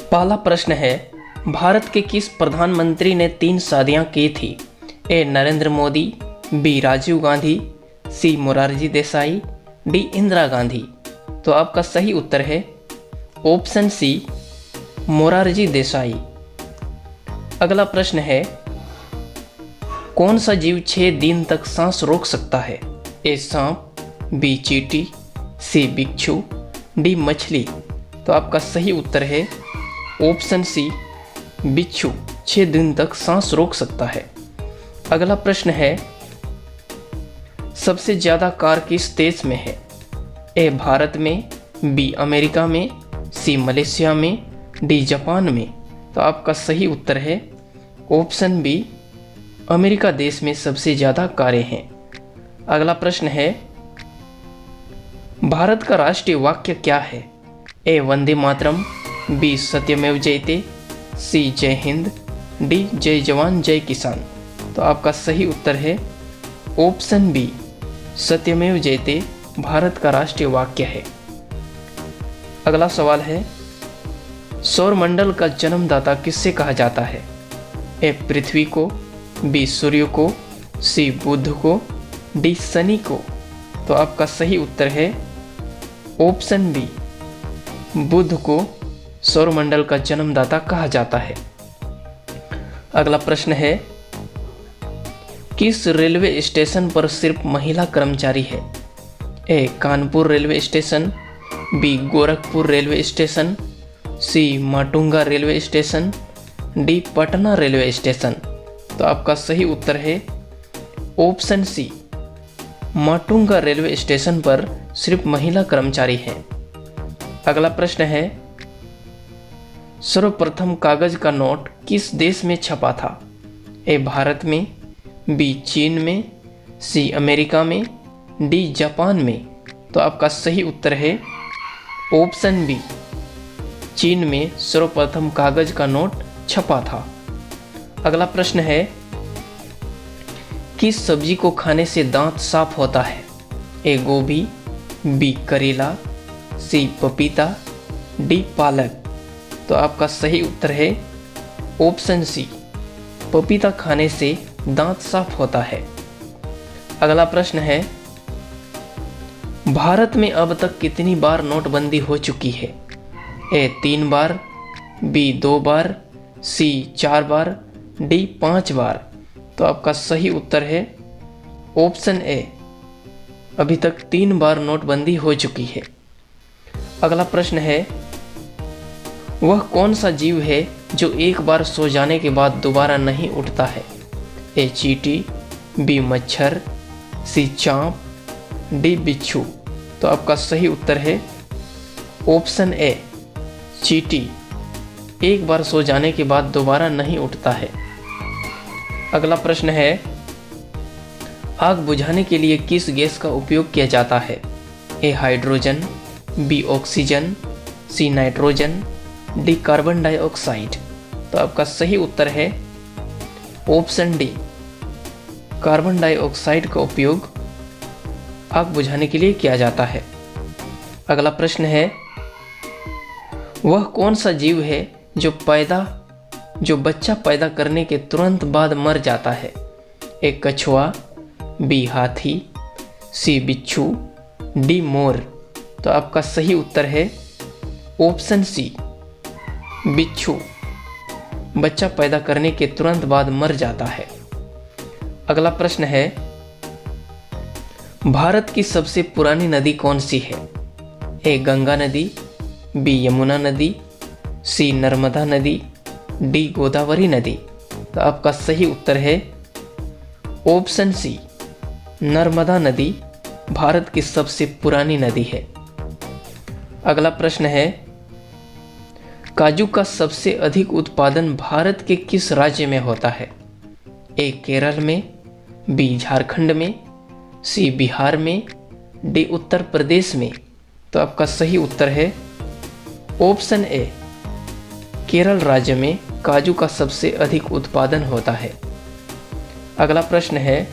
पहला प्रश्न है, भारत के किस प्रधानमंत्री ने 3 शादियां की थी? ए नरेंद्र मोदी, बी राजीव गांधी, सी मोरारजी देसाई, डी इंदिरा गांधी। तो आपका सही उत्तर है ऑप्शन सी मोरारजी देसाई। अगला प्रश्न है, कौन सा जीव 6 दिन तक सांस रोक सकता है? ए सांप, बी चींटी, सी बिच्छू, डी मछली। तो आपका सही उत्तर है ऑप्शन सी बिच्छू 6 दिन तक सांस रोक सकता है। अगला प्रश्न है, सबसे ज़्यादा कार किस देश में है? ए भारत में, बी अमेरिका में, सी मलेशिया में, डी जापान में। तो आपका सही उत्तर है ऑप्शन बी अमेरिका देश में सबसे ज़्यादा कारें हैं। अगला प्रश्न है, भारत का राष्ट्रीय वाक्य क्या है? ए वंदे मातरम, बी सत्यमेव जयते, सी जय हिंद, डी जय जवान जय किसान। तो आपका सही उत्तर है ऑप्शन बी सत्यमेव जयते भारत का राष्ट्रीय वाक्य है। अगला सवाल है, सौरमंडल का जन्मदाता किससे कहा जाता है? ए पृथ्वी को, बी सूर्य को, सी बुध को, डी शनि को। तो आपका सही उत्तर है ऑप्शन बी बुध को सौरमंडल का जन्मदाता कहा जाता है। अगला प्रश्न है, किस रेलवे स्टेशन पर सिर्फ महिला कर्मचारी है? A Kanpur railway station, B Gorakhpur railway station, C Matunga railway station, D Patna railway station. तो आपका सही उत्तर है option C Matunga railway station पर सिर्फ महिला कर्मचारी हैं। अगला प्रश्न है, सर्वप्रथम कागज का नोट किस देश में छपा था? ए भारत में, बी चीन में, सी अमेरिका में, डी जापान में। तो आपका सही उत्तर है ऑप्शन बी चीन में सर्वप्रथम कागज का नोट छपा था। अगला प्रश्न है, किस सब्जी को खाने से दांत साफ होता है? ए गोभी, बी करेला, सी पपीता, डी पालक। तो आपका सही उत्तर है ऑप्शन सी पपीता खाने से दांत साफ होता है। अगला प्रश्न है, भारत में अब तक कितनी बार नोटबंदी हो चुकी है? ए 3 बार, बी 2 बार, सी 4 बार, डी 5 बार। तो आपका सही उत्तर है ऑप्शन ए अभी तक 3 बार नोटबंदी हो चुकी है। अगला प्रश्न है, वह कौन सा जीव है जो एक बार सो जाने के बाद दोबारा नहीं उठता है? ए चींटी, बी मच्छर, सी सांप, डी बिच्छू। तो आपका सही उत्तर है ऑप्शन ए चींटी एक बार सो जाने के बाद दोबारा नहीं उठता है। अगला प्रश्न है, आग बुझाने के लिए किस गैस का उपयोग किया जाता है? A hydrogen, B oxygen, C nitrogen, D carbon dioxide. तो आपका सही उत्तर है ऑप्शन डी कार्बन डाइऑक्साइड का उपयोग आग बुझाने के लिए किया जाता है। अगला प्रश्न है, वह कौन सा जीव है जो बच्चा पैदा करने के तुरंत बाद मर जाता है? ए कछुआ, बी हाथी, सी बिच्छू, डी मोर। तो आपका सही उत्तर है ऑप्शन सी बिच्छू बच्चा पैदा करने के तुरंत बाद मर जाता है। अगला प्रश्न है, भारत की सबसे पुरानी नदी कौन सी है? ए गंगा नदी, बी यमुना नदी, सी नर्मदा नदी, डी गोदावरी नदी। तो आपका सही उत्तर है ऑप्शन सी नर्मदा नदी भारत की सबसे पुरानी नदी है। अगला प्रश्न है, काजू का सबसे अधिक उत्पादन भारत के किस राज्य में होता है? ए केरल में, बी झारखंड में, सी बिहार में, डी उत्तर प्रदेश में। तो आपका सही उत्तर है ऑप्शन ए केरल राज्य में काजू का सबसे अधिक उत्पादन होता है। अगला प्रश्न है,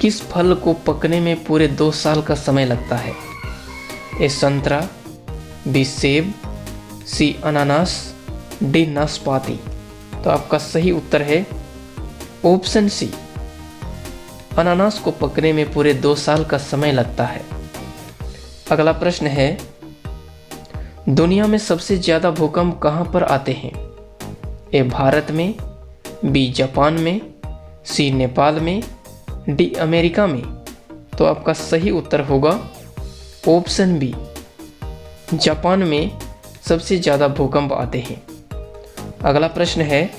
किस फल को पकने में पूरे 2 साल का समय लगता है? ए संतरा, बी सेब, सी अनानास, डी नाशपाती। तो आपका सही उत्तर है ऑप्शन सी, अनानास को पकने में पूरे 2 साल का समय लगता है। अगला प्रश्न है, दुनिया में सबसे ज़्यादा भूकंप कहाँ पर आते हैं? ए भारत में, बी जापान में, सी नेपाल में, डी अमेरिका में। तो आपका सही उत्तर होगा ऑप्शन बी, जापान में सबसे ज़्यादा भूकंप आते हैं। अगला प्रश्न है,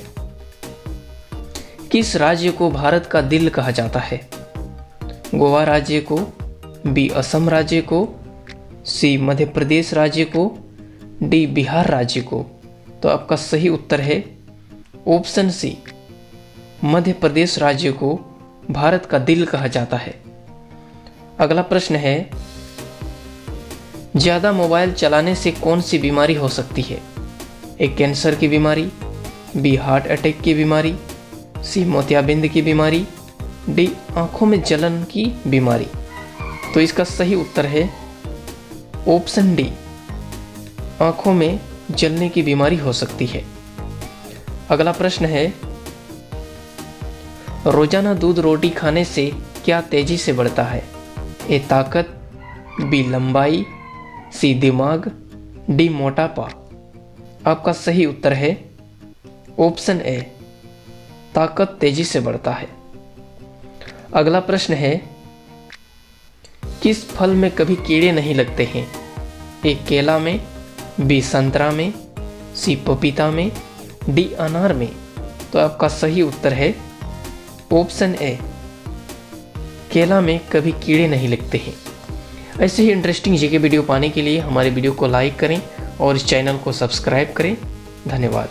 किस राज्य को भारत का दिल कहा जाता है? गोवा राज्य को, बी असम राज्य को, सी मध्य प्रदेश राज्य को, डी बिहार राज्य को। तो आपका सही उत्तर है ऑप्शन सी, मध्य प्रदेश राज्य को भारत का दिल कहा जाता है। अगला प्रश्न है, ज़्यादा मोबाइल चलाने से कौन सी बीमारी हो सकती है? ए कैंसर की बीमारी, बी हार्ट अटैक की बीमारी, सी मोतियाबिंद की बीमारी, डी आंखों में जलन की बीमारी। तो इसका सही उत्तर है ऑप्शन डी, आंखों में जलने की बीमारी हो सकती है। अगला प्रश्न है, रोजाना दूध रोटी खाने से क्या तेजी से बढ़ता है? ए ताकत, बी लंबाई, सी दिमाग, डी मोटापा। आपका सही उत्तर है ऑप्शन ए, ताकत तेजी से बढ़ता है। अगला प्रश्न है, किस फल में कभी कीड़े नहीं लगते हैं? ए केला में, बी संतरा में, सी पपीता में, डी अनार में। तो आपका सही उत्तर है ऑप्शन ए, केला में कभी कीड़े नहीं लगते हैं। ऐसे ही इंटरेस्टिंग जीके वीडियो पाने के लिए हमारे वीडियो को लाइक करें और इस चैनल को सब्सक्राइब करें। धन्यवाद।